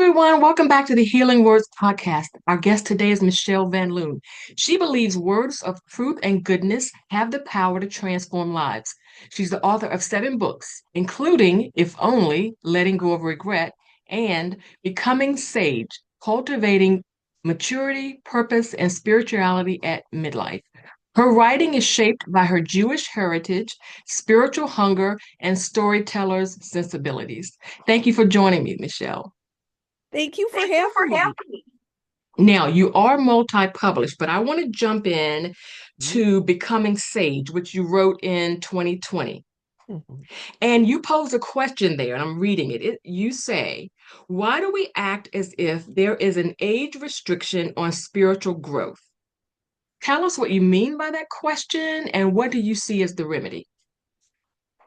everyone. Welcome back to the Healing Words podcast. Our guest today is Michelle Van Loon. She believes words of truth and goodness have the power to transform lives. She's the author of 7 books, including If Only, Letting Go of Regret, and Becoming Sage, Cultivating Maturity, Purpose, and Spirituality at Midlife. Her writing is shaped by her Jewish heritage, spiritual hunger, and storyteller's sensibilities. Thank you for joining me, Michelle. Thank you for Thank you for having me. having me. Now, you are multi-published, but I want to jump in to Becoming Sage, which you wrote in 2020. Mhm. And you pose a question there, and I'm reading it. You say, why do we act as if there is an age restriction on spiritual growth? Tell us what you mean by that question, and what do you see as the remedy?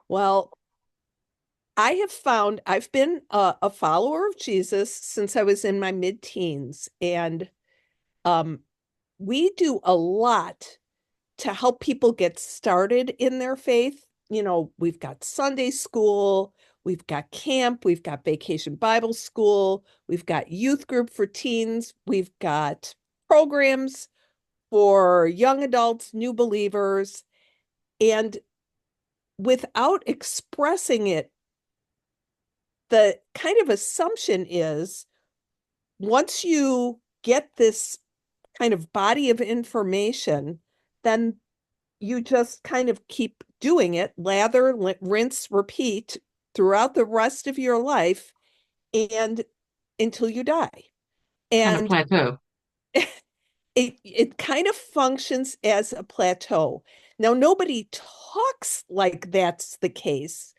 Well, I have found I've been a follower of Jesus since I was in my mid-teens, and um, we do a lot to help people get started in their faith. We've got Sunday school, we've got camp, we've got vacation Bible school, we've got youth group for teens, we've got programs for young adults, new believers, and without expressing it, the kind of assumption is once you get this kind of body of information, then you just kind of keep doing it, lather, rinse, repeat throughout the rest of your life and until you die. Kind of And plateau. it kind of functions as a plateau. Now, nobody talks like that's the case.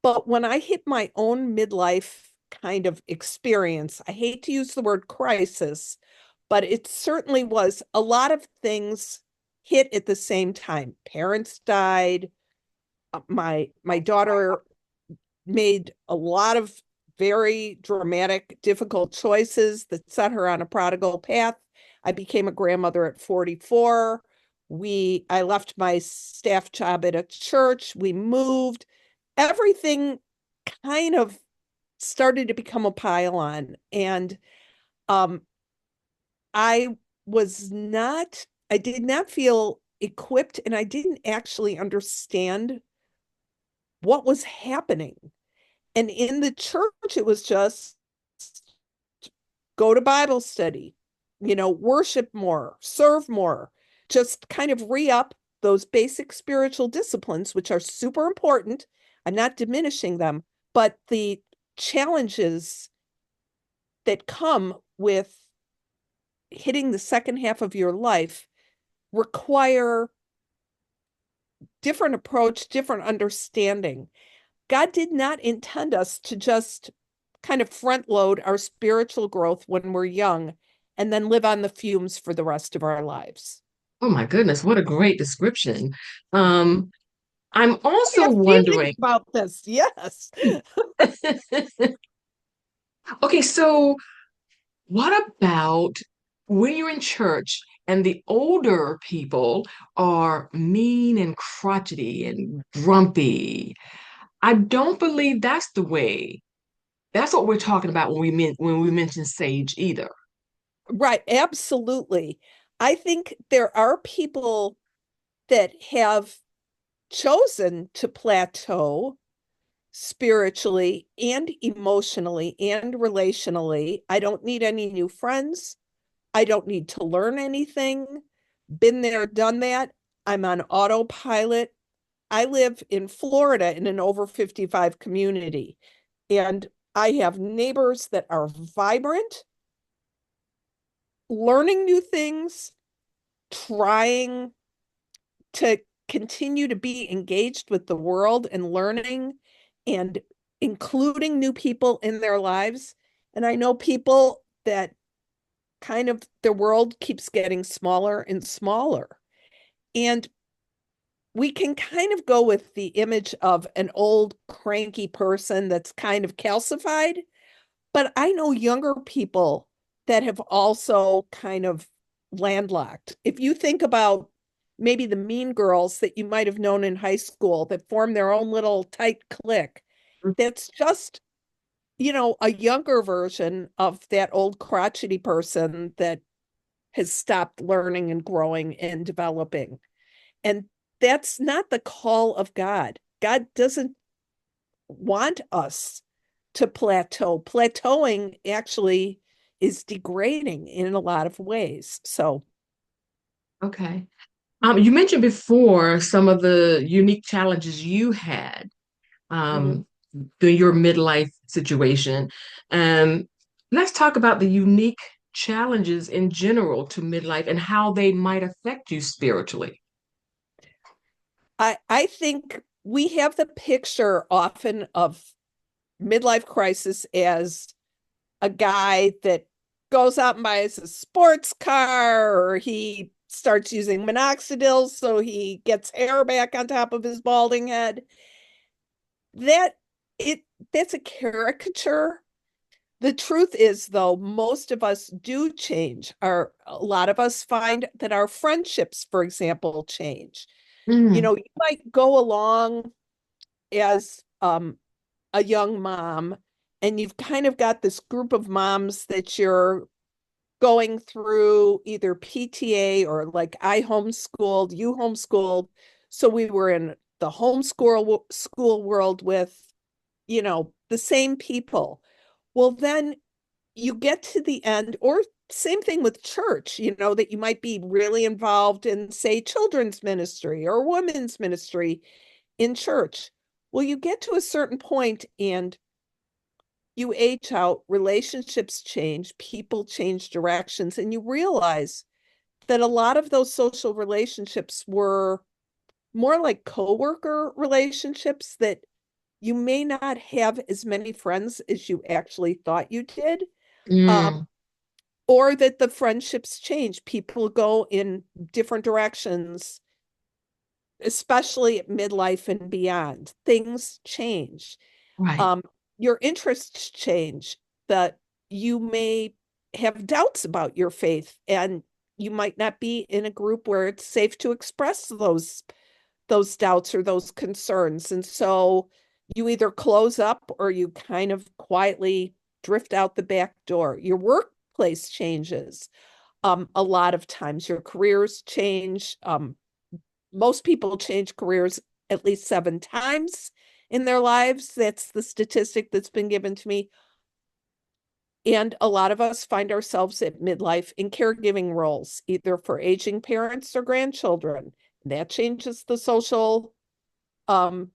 But when I hit my own midlife kind of experience, I hate to use the word crisis, but it certainly was a lot of things hit at the same time. Parents died. My daughter made a lot of very dramatic, difficult choices that set her on a prodigal path. I became a grandmother at 44. I left my staff job at a church. We moved. Everything kind of started to become a pile-on. And um, I I did not feel equipped and I didn't actually understand what was happening. And in the church, it was just go to Bible study, worship more, serve more, just kind of re up those basic spiritual disciplines, which are super important. I'm not diminishing them, but the challenges that come with hitting the second half of your life require different approach, different understanding. God did not intend us to just kind of front load our spiritual growth when we're young and then live on the fumes for the rest of our lives. Oh my goodness, what a great description. Um, I'm I also have feelings wondering, about this. Yes. okay, so what about when you're in church and the older people are mean and crotchety and grumpy? I don't believe that's the way. That's what we're talking about when we mention sage either. Right. Absolutely. I think there are people that have chosen to plateau spiritually and emotionally and relationally. I don't need any new friends. I don't need to learn anything. Been there, done that. I'm on autopilot. I live in Florida in an over 55 community, and I have neighbors that are vibrant, learning new things, trying to continue to be engaged with the world and learning and including new people in their lives. And I know people that kind of their world keeps getting smaller and smaller. And we can kind of go with the image of an old cranky person that's kind of calcified, but I know younger people that have also kind of landlocked. If you think about maybe the mean girls that you might have known in high school that form their own little tight clique, that's just a younger version of that old crotchety person that has stopped learning and growing and developing. And that's not the call of God. God doesn't want us to plateau. Plateauing actually is degrading in a lot of ways. So, Okay. You mentioned before some of the unique challenges you had mhm. um, through your midlife situation. Um, let's talk about the unique challenges in general to midlife and how they might affect you spiritually. I think we have the picture often of midlife crisis as a guy that goes out and buys a sports car, or he starts using minoxidil so he gets hair back on top of his balding head. That it that's a caricature. The truth is, though, most of us do change. A lot of us find that our friendships, for example, change. Mm, You might go along as a young mom, and you've kind of got this group of moms that you're going through either PTA or like I homeschooled, you homeschooled. So we were in the school world with, the same people. Well, then you get to the end, or same thing with church, that you might be really involved in, say, children's ministry or women's ministry in church. Well, you get to a certain point and you age out, relationships change, people change directions, and you realize that a lot of those social relationships were more like coworker relationships, that you may not have as many friends as you actually thought you did. Um, mm, or that the friendships change. People go in different directions, especially at midlife and beyond. Things change. right. Um, your interests change, that you may have doubts about your faith, and you might not be in a group where it's safe to express those doubts or those concerns. And so you either close up or you kind of quietly drift out the back door. Your workplace changes. A lot of times your careers change. Most people change careers at least 7 times in their lives. That's the statistic that's been given to me. And a lot of us find ourselves at midlife in caregiving roles, either for aging parents or grandchildren. That changes the social, um,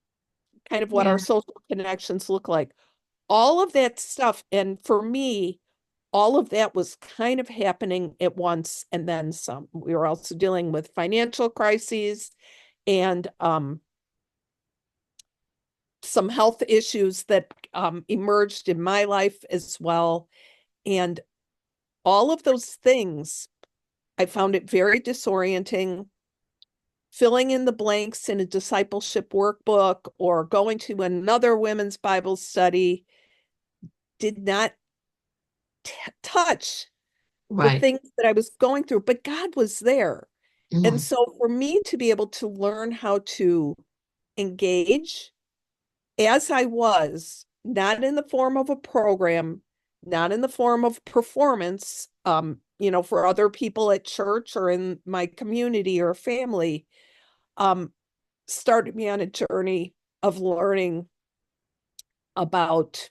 kind of what our Yeah. social connections look like. All of that stuff. And for me, all of that was kind of happening at once and then some. We were also dealing with financial crises and some health issues that emerged in my life as well. And all of those things, I found it very disorienting. Filling in the blanks in a discipleship workbook or going to another women's Bible study did not touch the Right. things that I was going through, but God was there. And Mm, so for me to be able to learn how to engage as I was, not in the form of a program, not in the form of performance, for other people at church or in my community or family, um, started me on a journey of learning about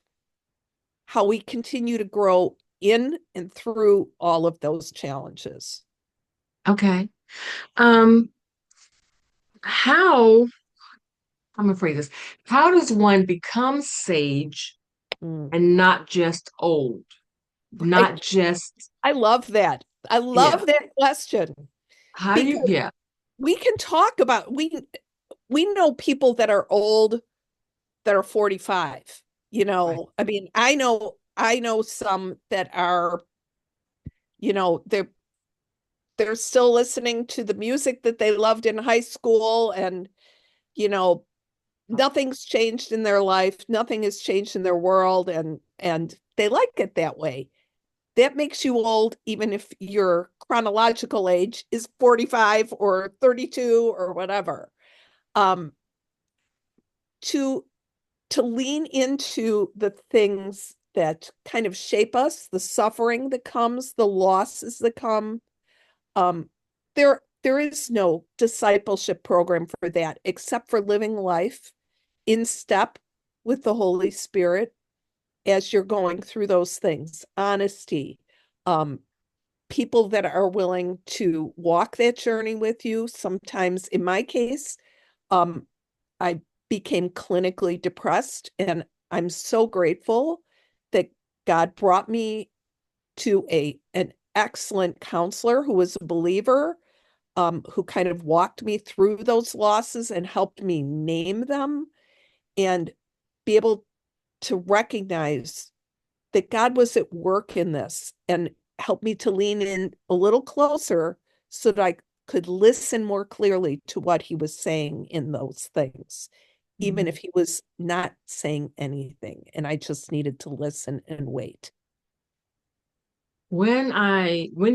how we continue to grow in and through all of those challenges. okay. How, I'm gonna phrase this, how does one become sage Mm. and not just old? Right. Not just, I love that. I love yeah. that question How do you, because yeah, we can talk about we know people that are old that are 45. right, I mean, I know some that are, they're still listening to the music that they loved in high school, and you know nothing's changed in their life, nothing has changed in their world, and they like it that way. That makes you old even if your chronological age is 45 or 32 or whatever. Um to to lean into the things that kind of shape us, the suffering that comes, the losses that come. Um, there is no discipleship program for that except for living life in step with the Holy Spirit as you're going through those things. Honesty, um, people that are willing to walk that journey with you. Sometimes, in my case, um, I became clinically depressed, and I'm so grateful that God brought me to an excellent counselor who was a believer, who kind of walked me through those losses and helped me name them and be able to recognize that God was at work in this and helped me to lean in a little closer so that I could listen more clearly to what he was saying in those things, even Mhm. if he was not saying anything. And I just needed to listen and wait. When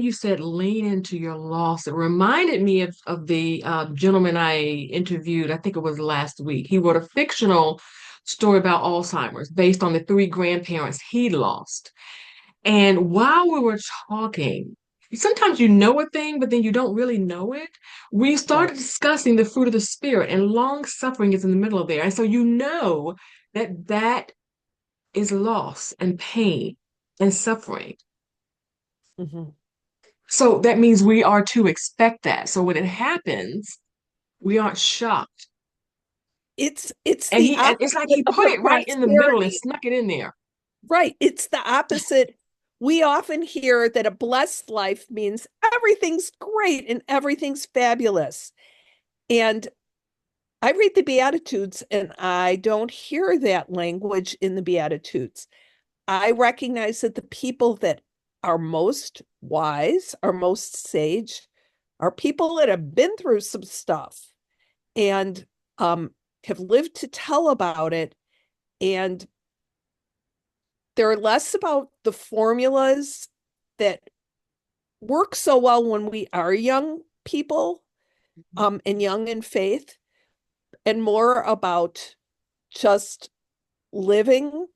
you said lean into your loss, it reminded me of the gentleman I interviewed. I think it was last week. He wrote a fictional story about Alzheimer's based on the three grandparents he lost. And while we were talking, sometimes you know a thing, but then you don't really know it. We Right. started discussing the fruit of the spirit, and long suffering is in the middle of there. And so you know that that is loss and pain and suffering. Mhm. So that means we are to expect that. So when it happens, we aren't shocked. It's And the it's like he opposite of put the it right in the middle and prosperity. snuck it in there. Right. It's the opposite. We often hear that a blessed life means everything's great and everything's fabulous. And I read the Beatitudes and I don't hear that language in the Beatitudes. I recognize that the people that are most wise, are most sage, are people that have been through some stuff and have lived to tell about it. And they're less about the formulas that work so well when we are young people, and young in faith, and more about just living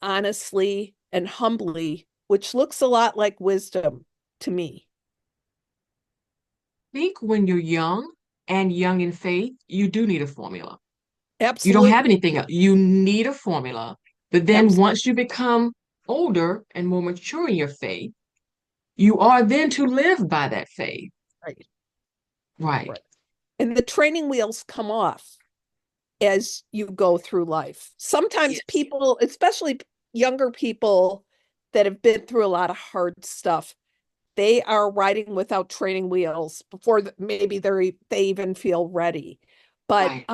honestly and humbly, which looks a lot like wisdom to me. Think when you're young and young in faith, you do need a formula. You don't have Absolutely. anything else. You need a formula. But then Absolutely. once you become older and more mature in your faith, you are then to live by that faith. Right. Right. Right. And the training wheels come off as you go through life. Sometimes Yes. people, especially younger people that have been through a lot of hard stuff, they are riding without training wheels before maybe they even feel ready. But Right.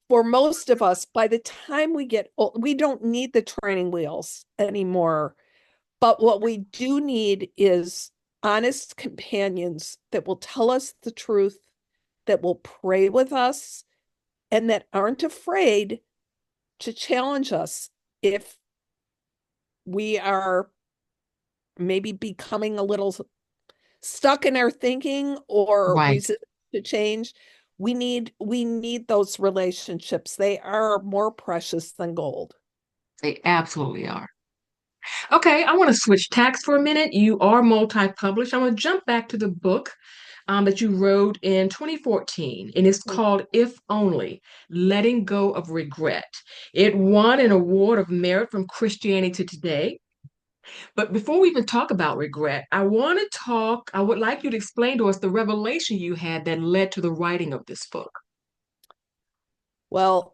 for most of us, by the time we get old, we don't need the training wheels anymore. But what we do need is honest companions that will tell us the truth, that will pray with us, and that aren't afraid to challenge us if we are maybe becoming a little stuck in our thinking or Right. resist to change. We need those relationships. They are more precious than gold. They absolutely are. Okay, I want to switch tacks for a minute. You are multi-published. I want to jump back to the book that you wrote in 2014, and it's called If Only, Letting Go of Regret. It won an award of merit from Christianity Today. But before we even talk about regret, I would like you to explain to us the revelation you had that led to the writing of this book. Well,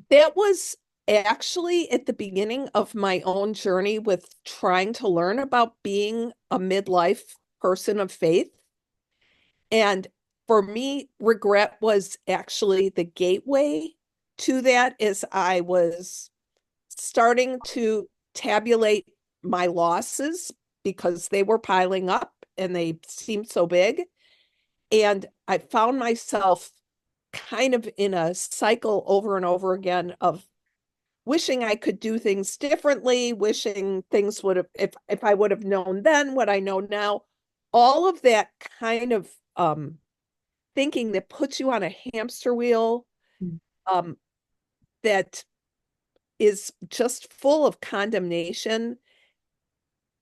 that was actually at the beginning of my own journey with trying to learn about being a midlife person of faith. And for me, regret was actually the gateway to that as I was starting to tabulate my losses because they were piling up and they seemed so big. And I found myself kind of in a cycle over and over again of wishing I could do things differently, wishing things would have, if I would have known then what I know now, all of that kind of thinking that puts you on a hamster wheel, um, that is just full of condemnation.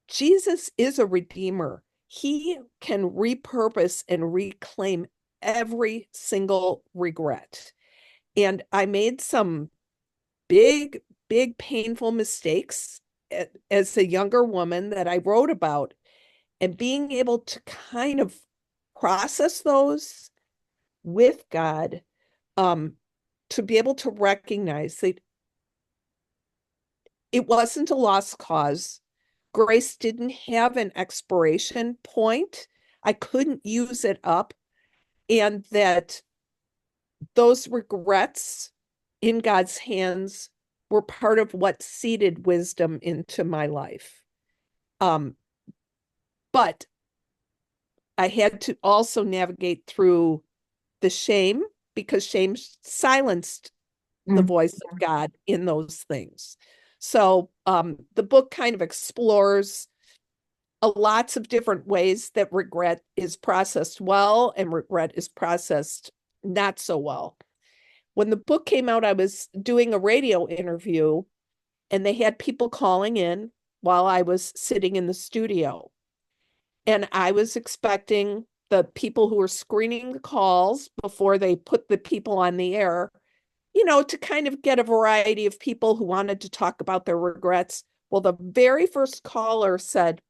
Jesus is a redeemer. He can repurpose and reclaim every single regret. And I made some big, big, painful mistakes as a younger woman that I wrote about. And being able to kind of process those with God, um, to be able to recognize that it wasn't a lost cause. Grace didn't have an expiration point. I couldn't use it up. And that those regrets in God's hands were part of what seeded wisdom into my life. Um, but I had to also navigate through the shame because shame silenced the Mm. voice of God in those things. So the book kind of explores lots of different ways that regret is processed well and regret is processed not so well. When the book came out, I was doing a radio interview and they had people calling in while I was sitting in the studio. And I was expecting the people who were screening the calls before they put the people on the air, to kind of get a variety of people who wanted to talk about their regrets. Well, the very first caller said,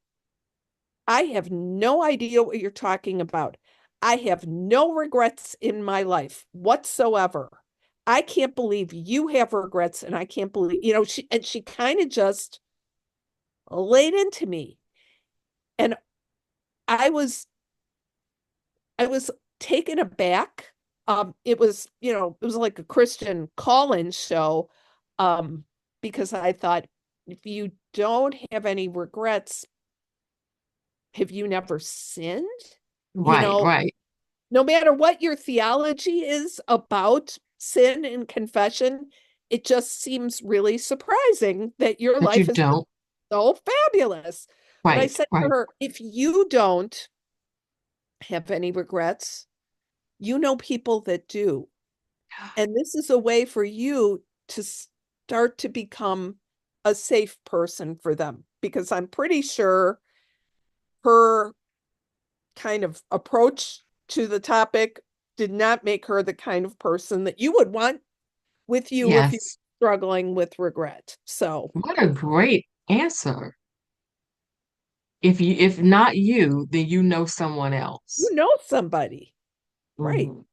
I have no idea what you're talking about. I have no regrets in my life whatsoever. I can't believe you have regrets, and I can't believe, she kind of just laid into me. And I was I was taken aback. It was like a Christian call-in show, um, because I thought, if you don't have any regrets, have you never sinned? You Right, know, right. no matter what your theology is about sin and confession, it just seems really surprising that your That you life is don't. so fabulous. But I Right, said to right. her, if you don't have any regrets, you know people that do. And this is a way for you to start to become a safe person for them, because I'm pretty sure her kind of approach to the topic did not make her the kind of person that you would want with you if you're Yes. struggling with regret. So, What a great answer. If not you, then you know someone you else. know somebody, right? Mhm.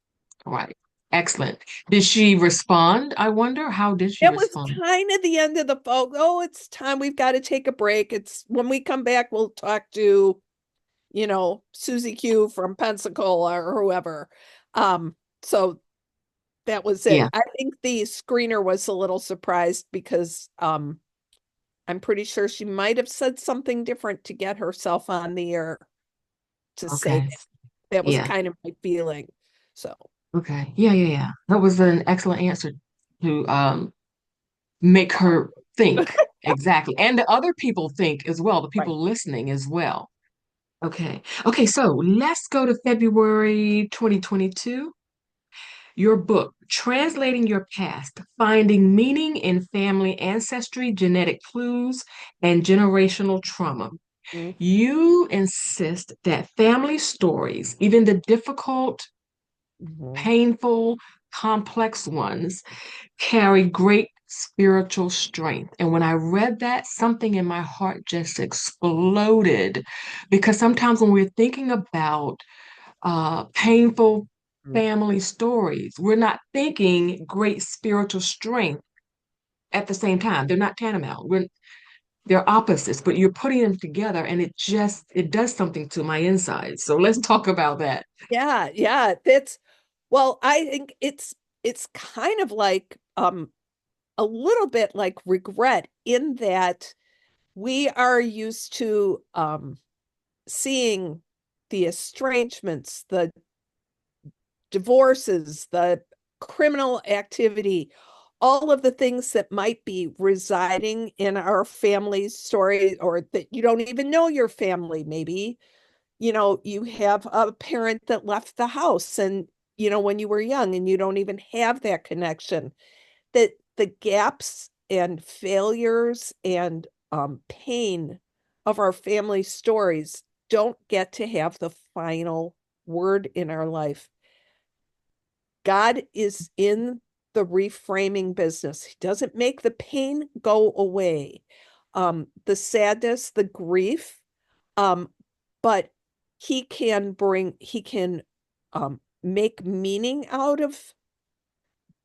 Right. Excellent. Did she respond? I wonder, how did she That was respond? kind of the end of the phone. Oh, it's time. We've got to take a break. It's when we come back, we'll talk to, Susie Q from Pensacola or whoever. So that was it. Yeah. I think the screener was a little surprised because I'm pretty sure she might have said something different to get herself on the air to say Okay. that. That was Yeah. kind of my feeling. So, Okay. Yeah, yeah, yeah. That was an excellent answer to make her think. Exactly. And the other people think as well, the right. people listening as well. Okay. Okay, so let's go to February 2022. Your book, Translating Your Past, Finding Meaning in Family Ancestry, Genetic Clues, and Generational Trauma. Mhm. You insist that family stories, even the difficult, Mhm. painful, complex ones, carry great spiritual strength. And when I read that, something in my heart just exploded, because sometimes when we're thinking about painful family stories, we're not thinking great spiritual strength at the same time. They're not tantamount. They're opposites, but you're putting them together and it does something to my insides. So let's talk about that. Yeah, yeah. Well, I think it's kind of like a little bit like regret in that we are used to seeing the estrangements, the divorces, the criminal activity, all of the things that might be residing in our family's story, or that you don't even know your family. Maybe, you have a parent that left the house and, when you were young and you don't even have that connection, that the gaps and failures and pain of our family stories don't get to have the final word in our life. God is in the reframing business. He doesn't make the pain go away, the sadness, the grief, um, but he can make meaning out of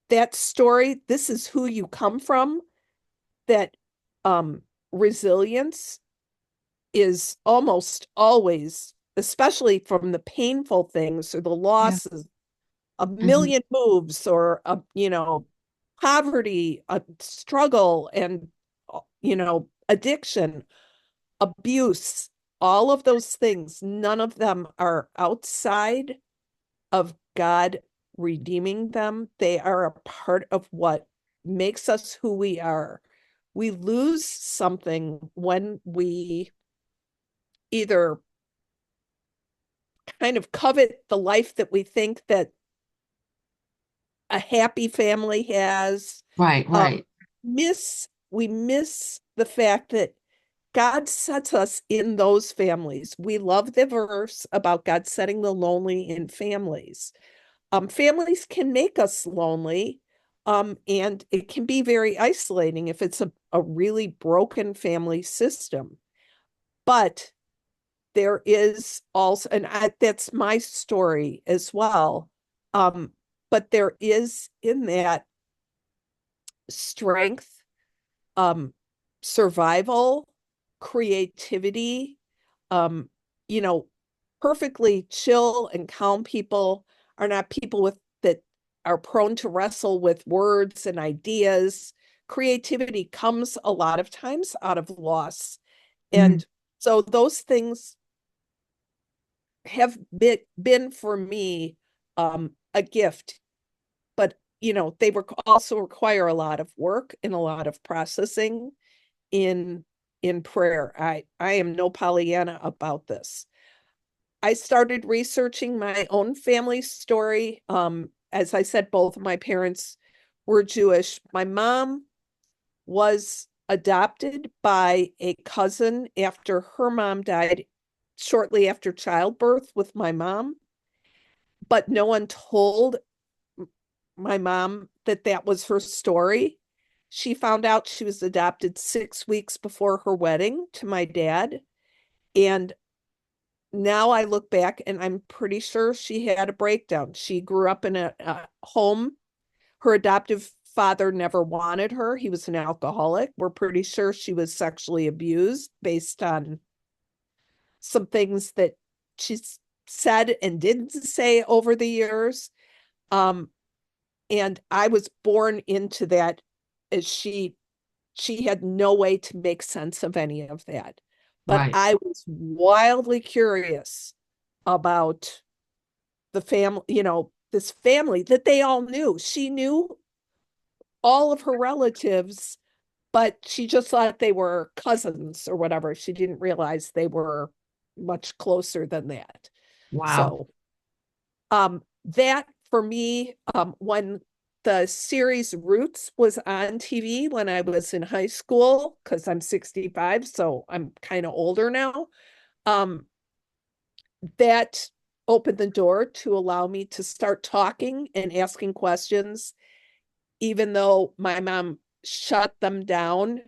that story. This is who you come from. That um, resilience is almost always, especially from the painful things or the Yeah. losses, a Hmm. million moves or poverty, a struggle, and addiction, abuse, all of those things, none of them are outside of God redeeming them. They are a part of what makes us who we are. We lose something when we either kind of covet the life that we think that a happy family has. Right, Um, right, we miss the fact that God sets us in those families. We love the verse about God setting the lonely in families. Families can make us lonely, and it can be very isolating if it's a really broken family system. But there is also, and that's my story as well. Um, but there is in that strength, um, survival, creativity, um, you know, perfectly chill and calm people are not people with that are prone to wrestle with words and ideas. Creativity comes a lot of times out of loss. mm, And so those things have been for me a gift, but they were also require a lot of work and a lot of processing in prayer. I am no Pollyanna about this. I started researching my own family story. As I said, both of my parents were Jewish. My mom was adopted by a cousin after her mom died shortly after childbirth with my mom, but no one told my mom that that was her story. She found out she was adopted 6 weeks before her wedding to my dad. And now I look back and I'm pretty sure she had a breakdown. She grew up in a home. Her adoptive father never wanted her. He was an alcoholic. We're pretty sure she was sexually abused based on some things that she's said and didn't say over the years. Um, and I was born into that as she had no way to make sense of any of that. But right. I was wildly curious about the family, this family that they all knew. She knew all of her relatives, but she just thought they were cousins or whatever. She didn't realize they were much closer than that. Wow. So, that for me, when the series Roots was on TV when I was in high school, because I'm 65, so I'm kind of older now. Um, that opened the door to allow me to start talking and asking questions, even though my mom shut them down.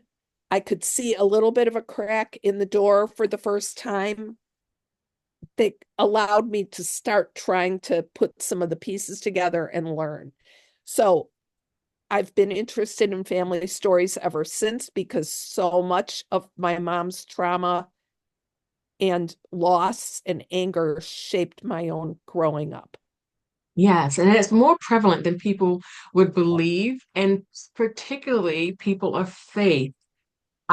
I could see a little bit of a crack in the door for the first time. They allowed me to start trying to put some of the pieces together and learn. So I've been interested in family stories ever since because so much of my mom's trauma and loss and anger shaped my own growing up. Yes, and it's more prevalent than people would believe, and particularly people of faith.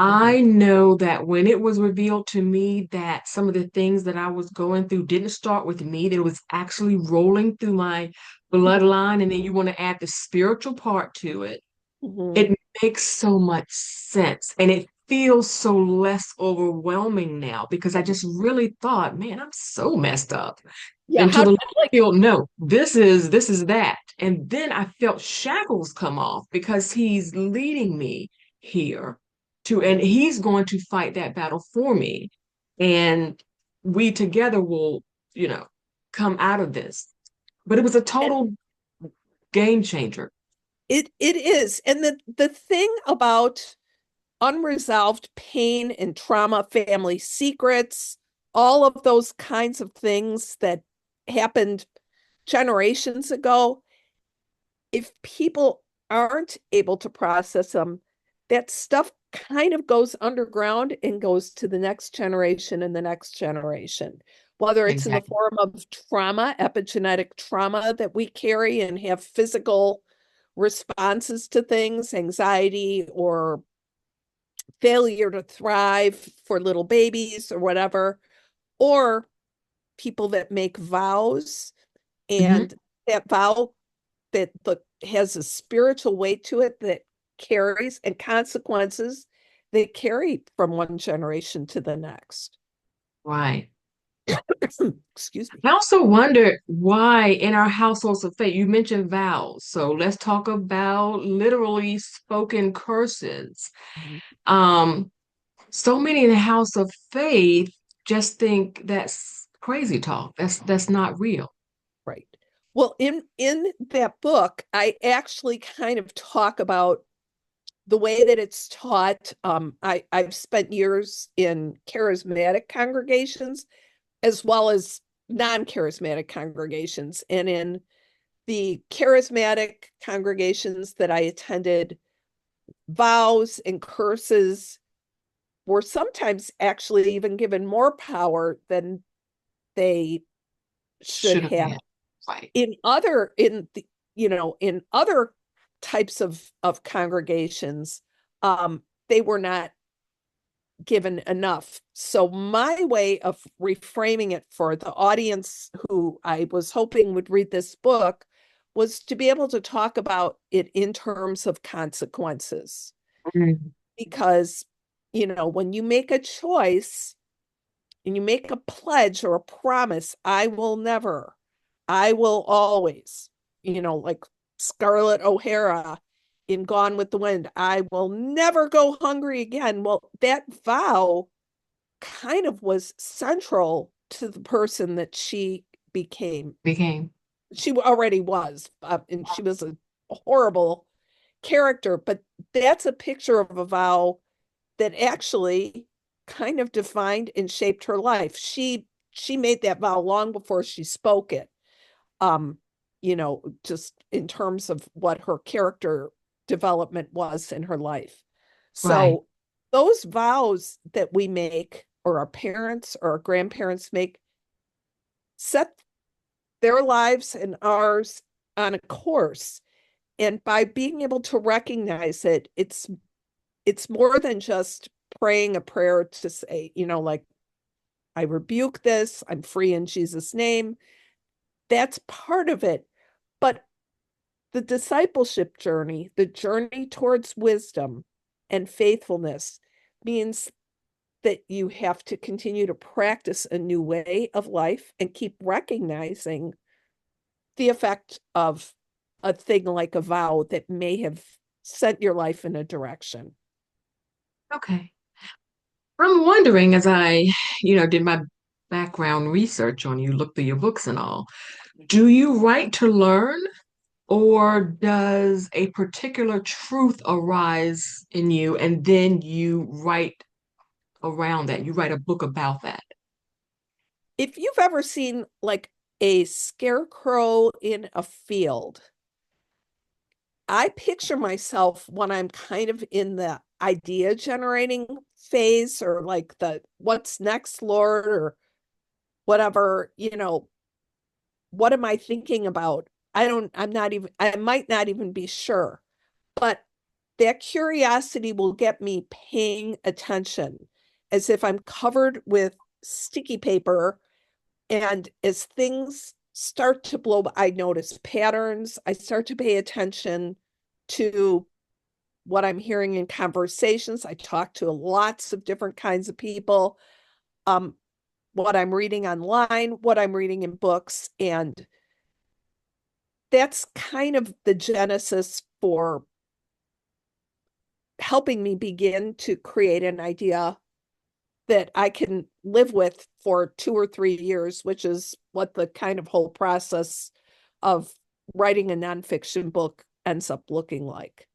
Mhm. I know that when it was revealed to me that some of the things that I was going through didn't start with me, that it was actually rolling through my bloodline, and then you want to add the spiritual part to it, Mhm. it makes so much sense. And it feels so less overwhelming now because I just really thought, man, I'm so messed up. Yeah, Until how the Lord like revealed, no, this is that. And then I felt shackles come off because he's leading me. here to, and he's going to fight that battle for me. And we together will, you know, come out of this. But it was a And total game changer. it is. And the thing about unresolved pain and trauma, family secrets, all of those kinds of things that happened generations ago, if people aren't able to process them, that stuff kind of goes underground and goes to the next generation and the next generation, whether it's in the Exactly. form of trauma, epigenetic trauma that we carry and have physical responses to things, anxiety or failure to thrive for little babies or whatever, or people that make vows Mhm. and that vow has a spiritual weight to it that carries and consequences that carry from one generation to the next. Right. Excuse me. I also wonder why in our households of faith, you mentioned vows. So let's talk about literally spoken curses. Um, so many in the house of faith just think that's crazy talk. That's not real. Right. Well, in that book, I actually kind of talk about the way that it's taught. I've spent years in charismatic congregations as well as non-charismatic congregations. And in the charismatic congregations that I attended, vows and curses were sometimes actually even given more power than they should Should have have. had. Right. In other in the, in other types of congregations, they were not given enough. So my way of reframing it for the audience who I was hoping would read this book was to be able to talk about it in terms of consequences. Mm. Because, when you make a choice and you make a pledge or a promise, I will never, I will always, like Scarlett O'Hara in Gone with the Wind, I will never go hungry again. Well, that vow kind of was central to the person that she became. Became. She already was, and she was a horrible character, but that's a picture of a vow that actually kind of defined and shaped her life. She made that vow long before she spoke it. Um, just in terms of what her character development was in her life. Right. So those vows that we make, or our parents or our grandparents make, set their lives and ours on a course. And by being able to recognize it, it's more than just praying a prayer to say, like, I rebuke this, I'm free in Jesus' name. That's part of it. But the discipleship journey, the journey towards wisdom and faithfulness, means that you have to continue to practice a new way of life and keep recognizing the effect of a thing like a vow that may have sent your life in a direction. Okay. I'm wondering as I, did my background research on you, looked through your books and all, do you write to learn or does a particular truth arise in you and then you write around that? You write a book about that. If you've ever seen like a scarecrow in a field, I picture myself when I'm kind of in the idea generating phase, or like the what's next, Lord, or whatever, what am I thinking about? I might not even be sure, but that curiosity will get me paying attention as if I'm covered with sticky paper. And as things start to blow, I notice patterns. I start to pay attention to what I'm hearing in conversations. I talk to lots of different kinds of people, um, what I'm reading online, what I'm reading in books. And that's kind of the genesis for helping me begin to create an idea that I can live with for 2 or 3 years, which is what the kind of whole process of writing a nonfiction book ends up looking like.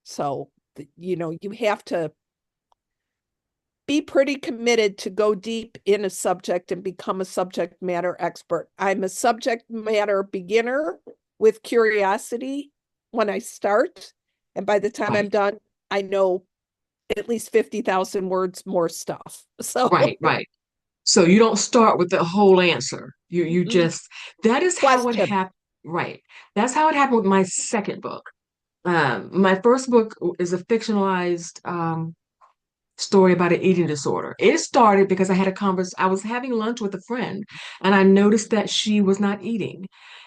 So, you have to be pretty committed to go deep in a subject and become a subject matter expert. I'm a subject matter beginner with curiosity when I start. And by the time I'm Right, done, I know at least 50,000 words more stuff. So, right, right. So you don't start with the whole answer. You just that is how it question. happened. Right. That's how it happened with my second book. My first book is a fictionalized story about an eating disorder. It started because I was having lunch with a friend and I noticed that she was not eating.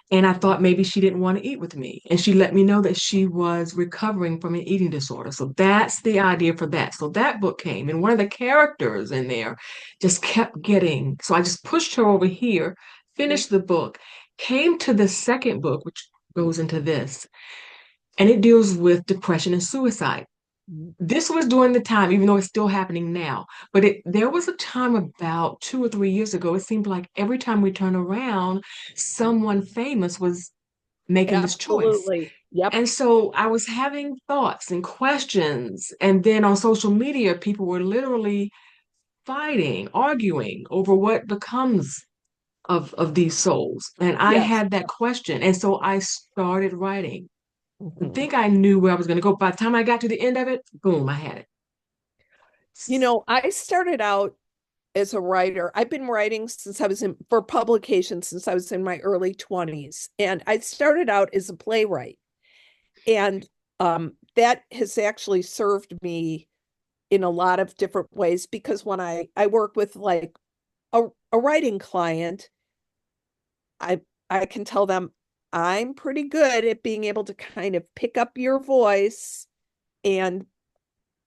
And I thought maybe she didn't want to eat with me. And she let me know that she was recovering from an eating disorder. So that's the idea for that. So that book came, and one of the characters in there just kept getting. So I just pushed her over here, finished the book, came to the second book, which goes into this, and it deals with depression and suicide. This was during the time, even though it's still happening now, but there was a time about 2 or 3 years ago, it seemed like every time we turn around, someone famous was making this choice. Absolutely. Yep. And so I was having thoughts and questions. And then on social media, people were literally fighting, arguing over what becomes of these souls. And I Yes. had that question. And so I started writing. I Mhm. think I knew where I was going to go. By the time I got to the end of it, boom, I had it. I started out as a writer. I've been writing for publication since I was in my early 20s. And I started out as a playwright. And that has actually served me in a lot of different ways because when I work with like a writing client, I I can tell them I'm pretty good at being able to kind of pick up your voice and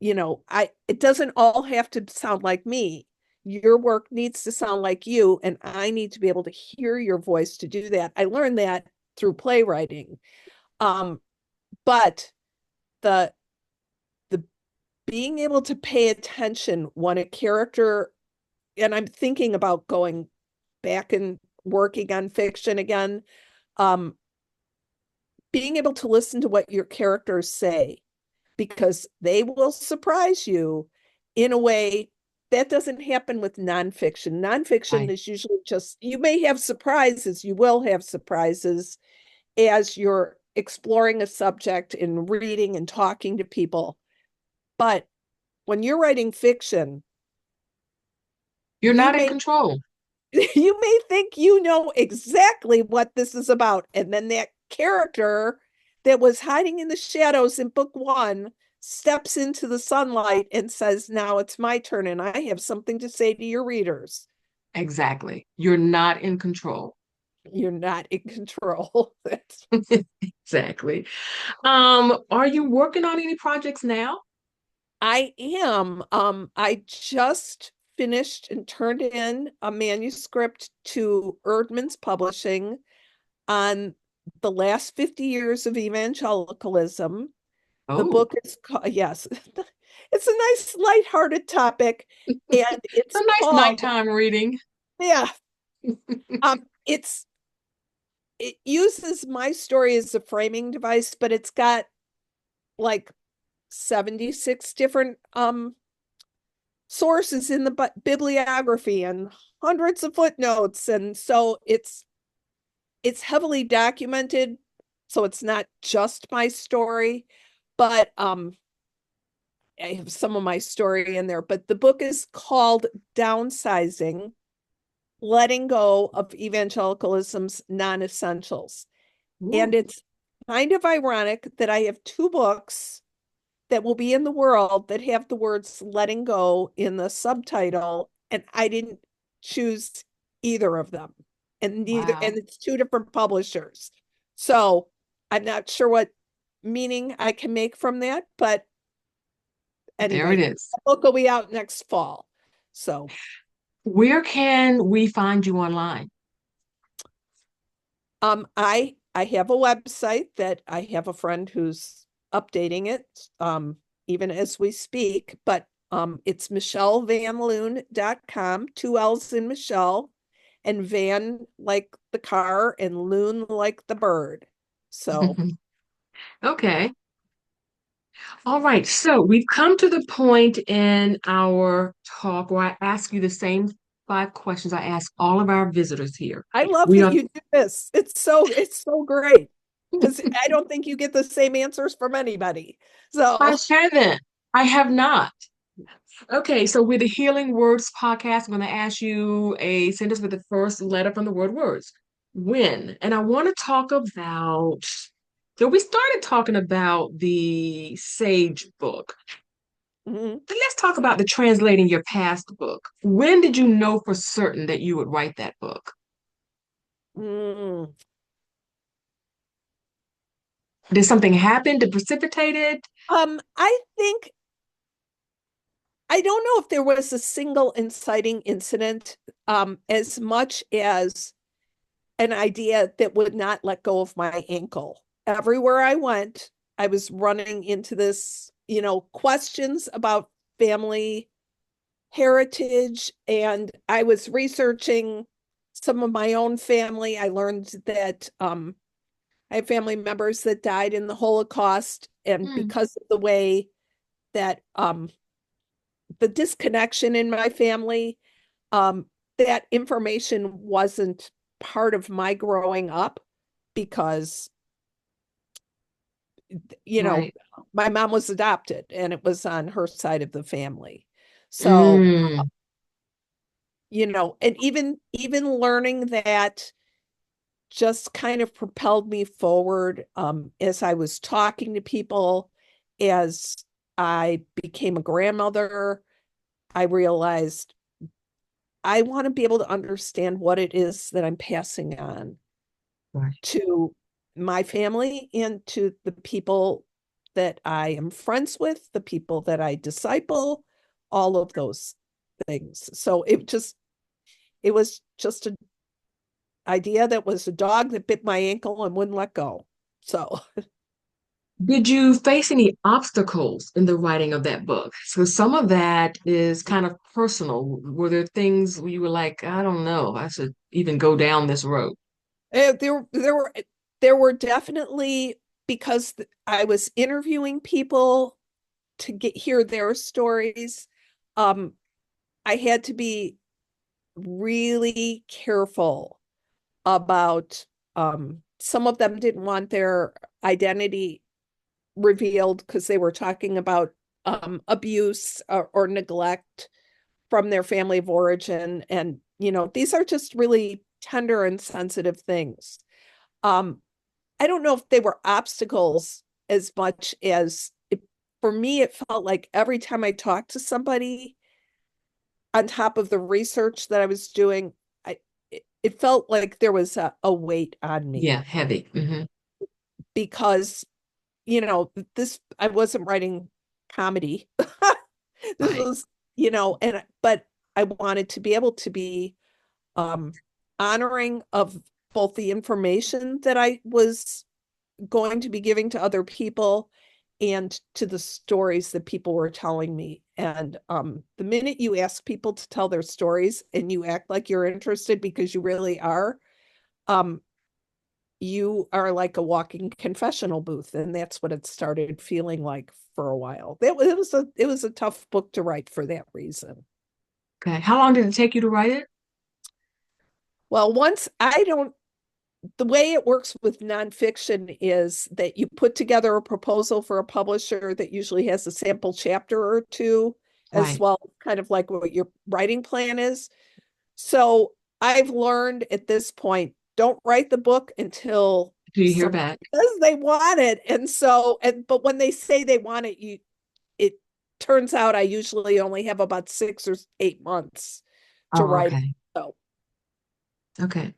I it doesn't all have to sound like me. Your work needs to sound like you, and I need to be able to hear your voice to do that. I learned that through playwriting. Um, but the the being able to pay attention when a character, and I'm thinking about going back and working on fiction again, um, being able to listen to what your characters say because they will surprise you in a way that doesn't happen with nonfiction. Nonfiction Right. is usually just, you may have surprises, you will have surprises as you're exploring a subject and reading and talking to people. But when you're writing fiction, You're you not in may control. you may think you know exactly what this is about. And then that character that was hiding in the shadows in book one steps into the sunlight and says, now it's my turn, and I have something to say to your readers. Exactly. You're not in control. You're not in control. Exactly. Are you working on any projects now? I am. I just finished and turned in a manuscript to Erdman's Publishing on the last 50 years of evangelicalism. The Oh, book is called, yes, it's a nice lighthearted topic, and it's it's a nice called, nighttime reading. yeah, it's it uses my story as a framing device, but it's got like 76 different sources in the bibliography and hundreds of footnotes, and so it's heavily documented, so it's not just my story, but I have some of my story in there, but the book is called Downsizing, Letting Go of Evangelicalism's Non-Essentials. And Ooh, it's kind of ironic that I have two books that will be in the world that have the words letting go in the subtitle, and I didn't choose either of them. And wow. it's two different publishers. So I'm not sure what meaning I can make from that, but There it anyway, is. the book will be out next fall. So Where can we find you online? I have a website that I have a friend who's updating it. even as we speak, but it's michellevanloon.com, two L's in Michelle, and Van like the car and Loon like the bird. So Okay. All right. So we've come to the point in our talk where I ask you the same five questions I ask all of our visitors here. I love We that are, you do this. It's so great because I don't think you get the same answers from anybody. I So haven't. I have not. Okay, so with the Healing Words podcast, I'm going to ask you a sentence with the first letter from the word words. When? And I want to talk about, so we started talking about the Sage book. mhm. But let's talk about the translating your past book. When did you know for certain that you would write that book? Mm. Did something happen to precipitate it? I think I don't know if there was a single inciting incident, as much as an idea that would not let go of my ankle. Everywhere I went, I was running into this, questions about family heritage, and I was researching some of my own family. I learned that I have family members that died in the Holocaust, and Hmm, because of the way that the disconnection in my family, um, that information wasn't part of my growing up because, you know, right. my mom was adopted and it was on her side of the family. So, Mm, and even learning that just kind of propelled me forward, as I was talking to people, as I became a grandmother. I realized I want to be able to understand what it is that I'm passing on right. to my family and to the people that I am friends with, the people that I disciple, all of those things. So it was just an idea that was a dog that bit my ankle and wouldn't let go. So Did you face any obstacles in the writing of that book? So some of that is kind of personal. Were there things where you were like, I don't know, I should even go down this road? there were definitely, because I was interviewing people to hear their stories. Um, I had to be really careful about, some of them didn't want their identity revealed because they were talking about abuse or neglect from their family of origin. And, these are just really tender and sensitive things. Um, I don't know if they were obstacles as much as for me, it felt like every time I talked to somebody, on top of the research that I was doing, it felt like there was a weight on Yeah, me heavy. because, this I wasn't writing comedy. This Right. was, and but I wanted to be able to be um honoring of both the information that I was going to be giving to other people and to the stories that people were telling me. And the minute you ask people to tell their stories and you act like you're interested because you really are, um, you are like a walking confessional booth. And that's what it started feeling like for a while. It was a tough book to write for that reason. Okay. How long did it take you to write it? Well, once I don't the way it works with nonfiction is that you put together a proposal for a publisher that usually has a sample chapter or two, as Right. well, kind of like what your writing plan is. So I've learned at this point, don't write the book until Do you hear somebody back? says they want it. But when they say they want it, it turns out I usually only have about 6 or 8 months to Oh, write it. okay. So Okay.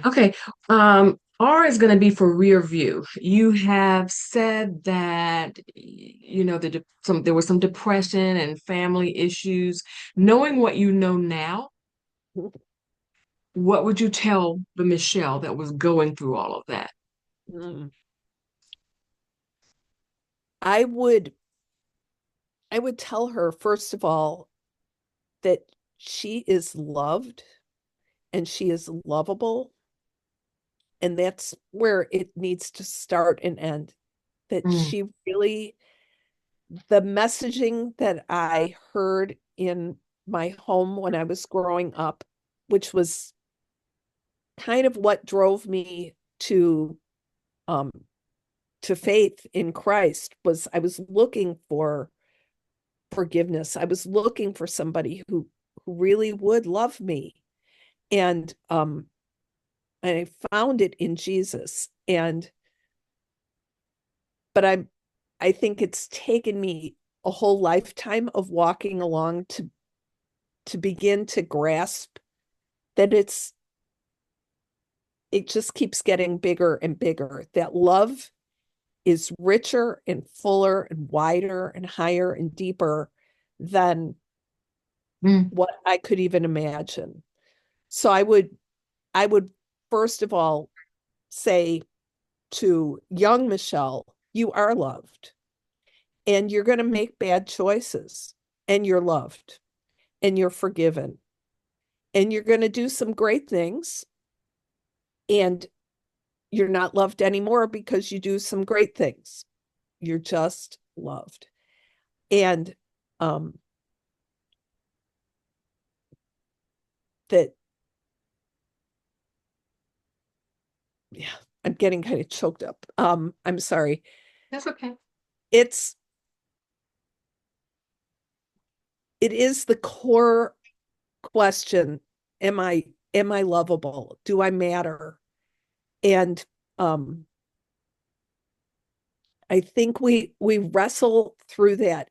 Okay. R is going to be for rear view. You have said that, there was some depression and family issues. Knowing what you know now, what would you tell the Michelle that was going through all of that? mm, I would I would tell her, first of all, that she is loved and she is lovable. And that's where it needs to start and end. That Mm, she really, the messaging that I heard in my home when I was growing up, which was kind of what drove me um to faith in Christ, was I was looking for forgiveness. I was looking for somebody who really would love me. And I found it in Jesus. And but I think it's taken me a whole lifetime of walking along to begin to grasp that it just keeps getting bigger and bigger. That love is richer and fuller and wider and higher and deeper than mm. what I could even imagine. So I would first of all say to young Michelle, you are loved and you're going to make bad choices and you're loved and you're forgiven and you're going to do some great things and you're not loved anymore because you do some great things. You're just loved. And um that yeah, I'm getting kind of choked up. I'm sorry. That's okay. It's it is the core question. Am I lovable? Do I matter? And um I think we wrestle through that.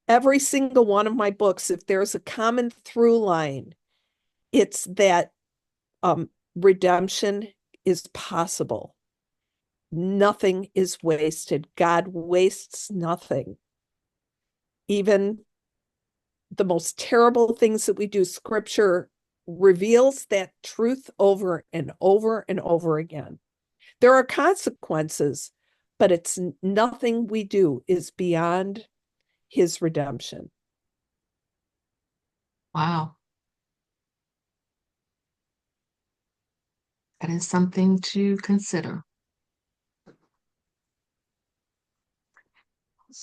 Every single one of my books, if there's a common through line, it's that redemption is possible. Nothing is wasted. God wastes nothing. Even the most terrible things that we do, scripture reveals that truth over and over and over again. There are consequences, but it's nothing we do is beyond his redemption. Wow. That is something to consider.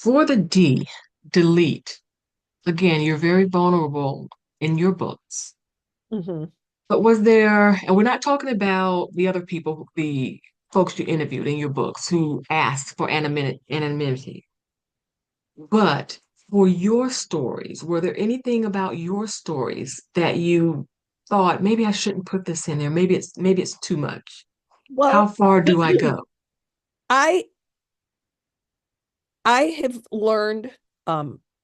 For the D, delete. Again, you're very vulnerable in your books. Mm-hmm. But was there, and we're not talking about the other people, the folks you interviewed in your books who asked for anonymity, but for your stories, were there anything about your stories that you thought maybe I shouldn't put this in there? Maybe it's too much. How Well, far do I go? I I have learned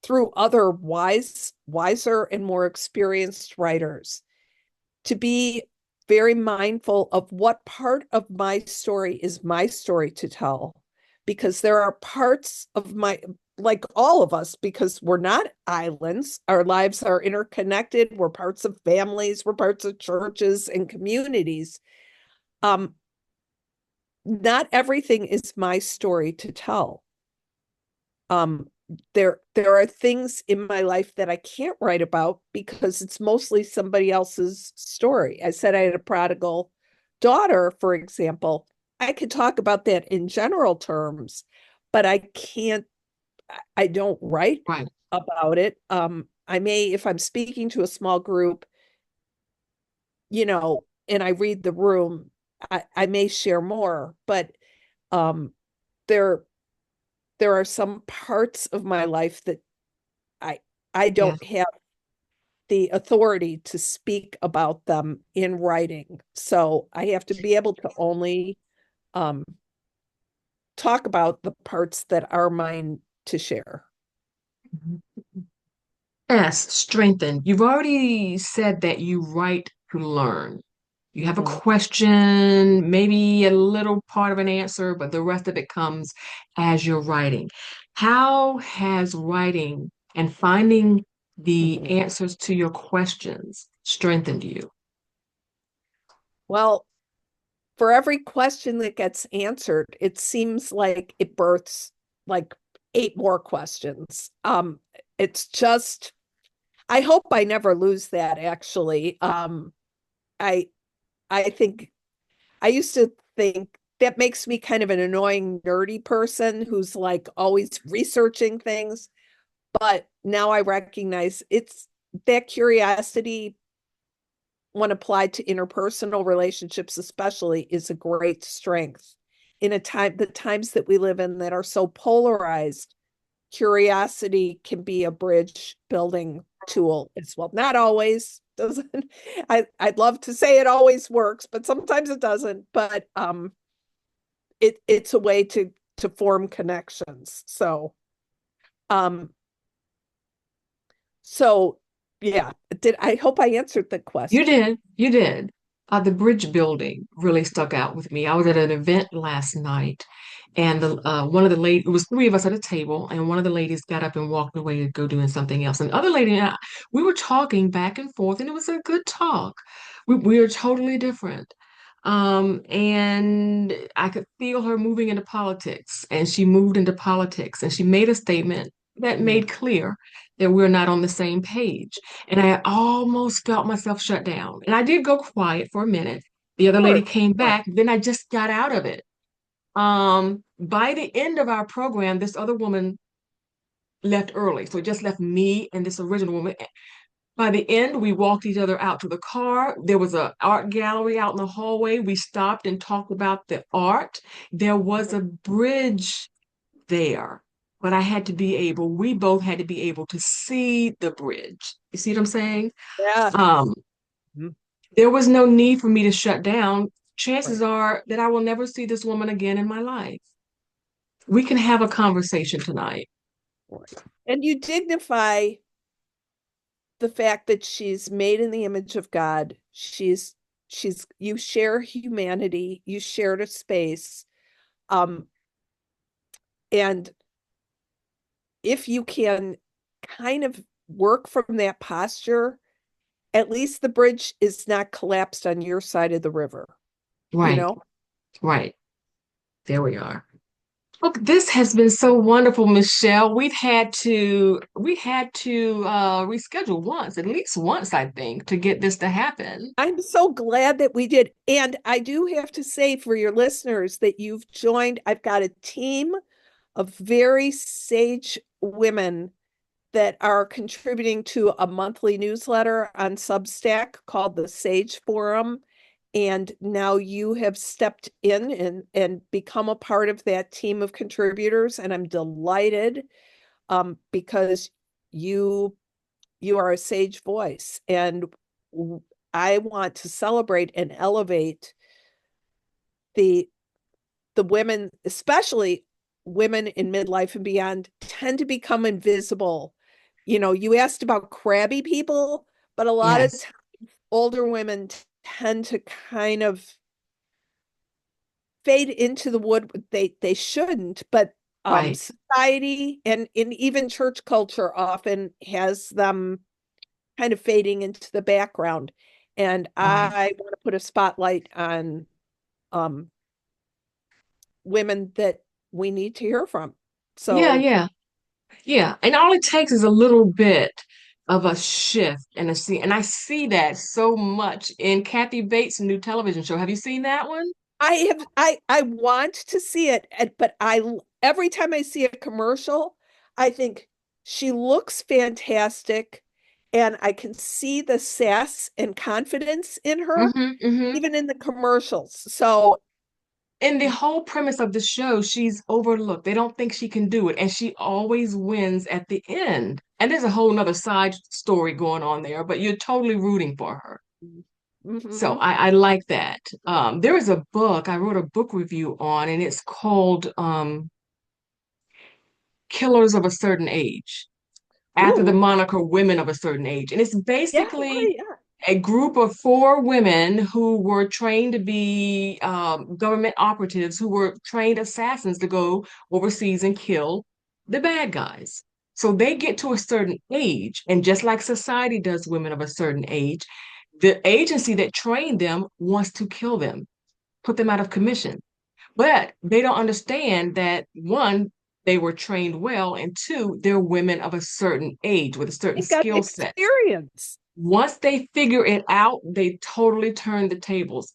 through other wiser and more experienced writers to be very mindful of what part of my story is my story to tell, because there are parts of my, like all of us, because we're not islands, our lives are interconnected, we're parts of families, we're parts of churches and communities. Um, Not everything is my story to tell. um there are things in my life that I can't write about because it's mostly somebody else's story. I said I had a prodigal daughter, for example. I could talk about that in general terms, but I can't, I don't write Right. about it. I may, if I'm speaking to a small group, and I read the room, I may share more, but um there there are some parts of my life that I I Yes. don't have the authority to speak about them in writing. So I have to be able to only um, talk about the parts that are mine to share. Mhm. S, strengthen. You've already said that you write to learn. You have a Mhm. question, maybe a little part of an answer, but the rest of it comes as you're writing. How has writing and finding the Mhm. answers to your questions strengthened you? Well, for every question that gets answered, it seems like it births like eight more questions. It's just, I hope I never lose that actually. I I think I used to think that makes me kind of an annoying nerdy person who's like always researching things, but now I recognize it's that curiosity when applied to interpersonal relationships especially is a great strength in the times that we live in that are so polarized. Curiosity can be a bridge building tool as well. Not always doesn't. I'd love to say it always works, but sometimes it doesn't. But it's a way to form connections. Um so yeah, did I hope I answered the You question. did. You did. The bridge building really stuck out with me. I was at an event last night, and one of the ladies, it was three of us at a table, and one of the ladies got up and walked away to go doing something else. And the other lady and I, we were talking back and forth, and it was a good talk. We are totally different. And I could feel her moving into politics, and she moved into politics, and she made a statement that Mm. made clear that we're not on the same page. And I almost felt myself shut down. And I did go quiet for a minute. The other lady Sure, came sure. back, then I just got out of it. By the end of our program, this other woman left early. So it just left me and this original woman. By the end, we walked each other out to the car. There was an art gallery out in the hallway. We stopped and talked about the art. There was a bridge there, but we both had to be able to see the bridge. You see what I'm saying? Yeah. Um, Mhm. there was no need for me to shut down. Right, Chances are that I will never see this woman again in my life. We can have a conversation tonight. right. And you dignify the fact that she's made in the image of God. She's you share humanity, you shared a space. Um, and if you can kind of work from that posture, at least the bridge is not collapsed on your side of the river, you Right, know? right. There we are. Look, this has been so wonderful, Michelle. We had to reschedule once, at least once, I think, to get this to happen. I'm so glad that we did. And I do have to say for your listeners that you've joined, I've got a team of very sage women that are contributing to a monthly newsletter on Substack called the Sage Forum. And now you have stepped in and become a part of that team of contributors. And I'm delighted because you you are a sage voice. And I want to celebrate and elevate the the women, especially women in midlife and beyond, tend to become invisible. You know, you asked about crabby people, but a lot of Yes, older women tend to kind of fade into the wood. They shouldn't, but right, society and even church culture often has them kind of fading into the background. And right. I want to put a spotlight on um, women that we need to hear from. Yeah, So yeah. Yeah, and all it takes is a little bit of a shift and a see. And I see that so much in Kathy Bates' new television show. Have you seen that one? I want to see it, but I every time I see a commercial, I think she looks fantastic, and I can see the sass and confidence in her, Hmm. even in the commercials. So And the whole premise of the show, she's overlooked. They don't think she can do it, and she always wins at the end. And there's a whole nother side story going on there, but you're totally rooting for her. So mhm. I like that. There is a book I wrote a book review on, and it's called Killers of a Certain Age, after the Ooh, moniker Women of a Certain Age. And it's yeah, basically yeah. a group of four women who were trained to be government operatives, who were trained assassins to go overseas and kill the bad guys. So they get to a certain age, and just like society does women of a certain age, the agency that trained them wants to kill them, put them out of commission. But they don't understand that one, they were trained well, and two, they're women of a certain age with a certain They've got skill set. experience. Once they figure it out, they totally turn the tables.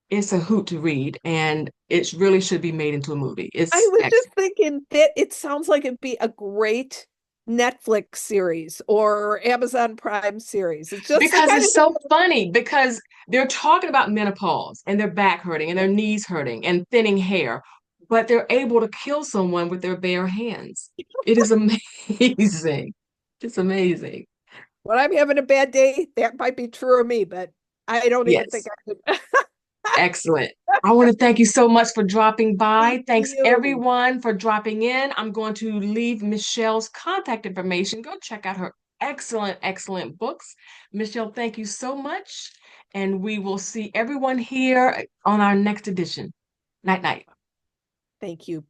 It's a hoot to read, and it really should be made into a movie. I It's was just excellent thinking that it sounds like it'd be a great Netflix series or Amazon Prime series. It's just the because kind it's of so funny because they're talking about menopause and their back hurting and their knees hurting and thinning hair, but they're able to kill someone with their bare hands. It is amazing. It's amazing. when I'm having a bad day, that might be true of me, but I don't even think Yes. I could. Excellent. I want to thank you so much for dropping Thank by. Thanks you. everyone for dropping in. I'm going to leave Michelle's contact information. Go check out her excellent, excellent books. Michelle, thank you so much. And we will see everyone here on our next edition. Night, night. Thank you.